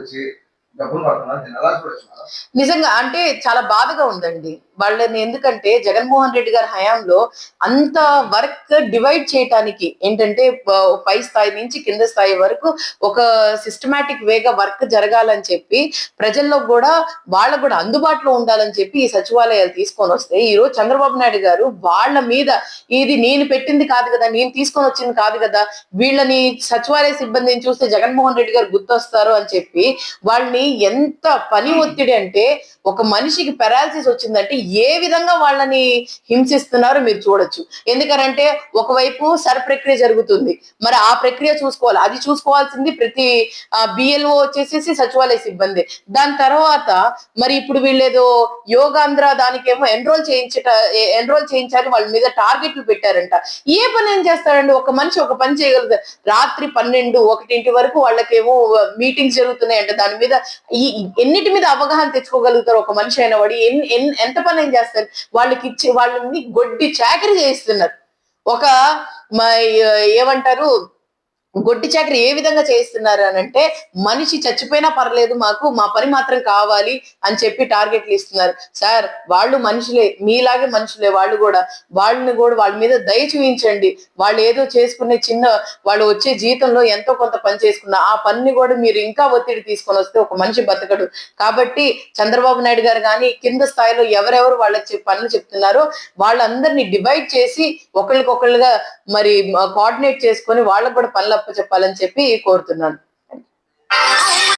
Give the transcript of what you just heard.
వచ్చి డబ్బులు పడుతున్నారు. దీన్ని ఎలా చూడొచ్చు మేడం? నిజంగా అంటే చాలా బాధగా ఉందండి. వాళ్ళని ఎందుకంటే జగన్మోహన్ రెడ్డి గారి హయాంలో అంత వర్క్ డివైడ్ చేయటానికి ఏంటంటే పై స్థాయి నుంచి కింద స్థాయి వరకు ఒక సిస్టమాటిక్ వేగా వర్క్ జరగాలని చెప్పి ప్రజల్లో కూడా వాళ్ళకు కూడా అందుబాటులో ఉండాలని చెప్పి ఈ సచివాలయాలు తీసుకొని వస్తే ఈరోజు చంద్రబాబు నాయుడు గారు వాళ్ళ మీద ఇది నేను పెట్టింది కాదు కదా, నేను తీసుకొని వచ్చింది కాదు కదా, వీళ్ళని సచివాలయ సిబ్బందిని చూస్తే జగన్మోహన్ రెడ్డి గారు గుర్తొస్తారు అని చెప్పి వాళ్ళని ఎంత పని ఒత్తిడి అంటే ఒక మనిషికి పెరాలసిస్ వచ్చిందంటే ఏ విధంగా వాళ్ళని హింసిస్తున్నారో మీరు చూడొచ్చు. ఎందుకనంటే ఒకవైపు సర్ ప్రక్రియ జరుగుతుంది, మరి ఆ ప్రక్రియ చూసుకోవాలి, అది చూసుకోవాల్సింది ప్రతి బిఎల్ఓ వచ్చేసేసి సచివాలయ సిబ్బంది. దాని తర్వాత మరి ఇప్పుడు వీళ్ళేదో యోగాంధ్ర దానికేమో ఎన్రోల్ చేయించాలి, వాళ్ళ మీద టార్గెట్లు పెట్టారంట. ఏ పని ఏం చేస్తారండి? ఒక మనిషి ఒక పని చేయగలుగుతారు. రాత్రి 12, 1 వరకు వాళ్ళకేమో మీటింగ్స్ జరుగుతున్నాయంట. దాని మీద ఎన్నిటి మీద అవగాహన తెచ్చుకోగలుగుతారు ఒక మనిషి అయిన వాడు? ఎంత పని ఏం చేస్తారు? వాళ్ళని గొడ్డి చాకరీ చేయిస్తున్నారు. ఒక ఏమంటారు, గొడ్డి చాకరీ ఏ విధంగా చేయిస్తున్నారు అని అంటే, మనిషి చచ్చిపోయినా పర్లేదు, మాకు మా పని మాత్రం కావాలి అని చెప్పి టార్గెట్లు ఇస్తున్నారు. సార్ వాళ్ళు మనుషులే, మీలాగే మనుషులే వాళ్ళు కూడా. వాళ్ళని కూడా వాళ్ళ మీద దయ చూపించండి. వాళ్ళు ఏదో చేసుకునే వాళ్ళు వచ్చే జీతంలో ఎంతో కొంత పని చేసుకున్న ఆ పనిని కూడా మీరు ఇంకా ఒత్తిడి తీసుకొని వస్తే ఒక మనిషి బతకడు. కాబట్టి చంద్రబాబు నాయుడు గారు కానీ కింద స్థాయిలో ఎవరెవరు వాళ్ళకి పనులు చెప్తున్నారో వాళ్ళందరినీ డివైడ్ చేసి ఒకళ్ళకొకళ్ళుగా మరి కోఆర్డినేట్ చేసుకొని వాళ్ళకు కూడా పనులు చెప్పాలని చెప్పి కోరుతున్నాను.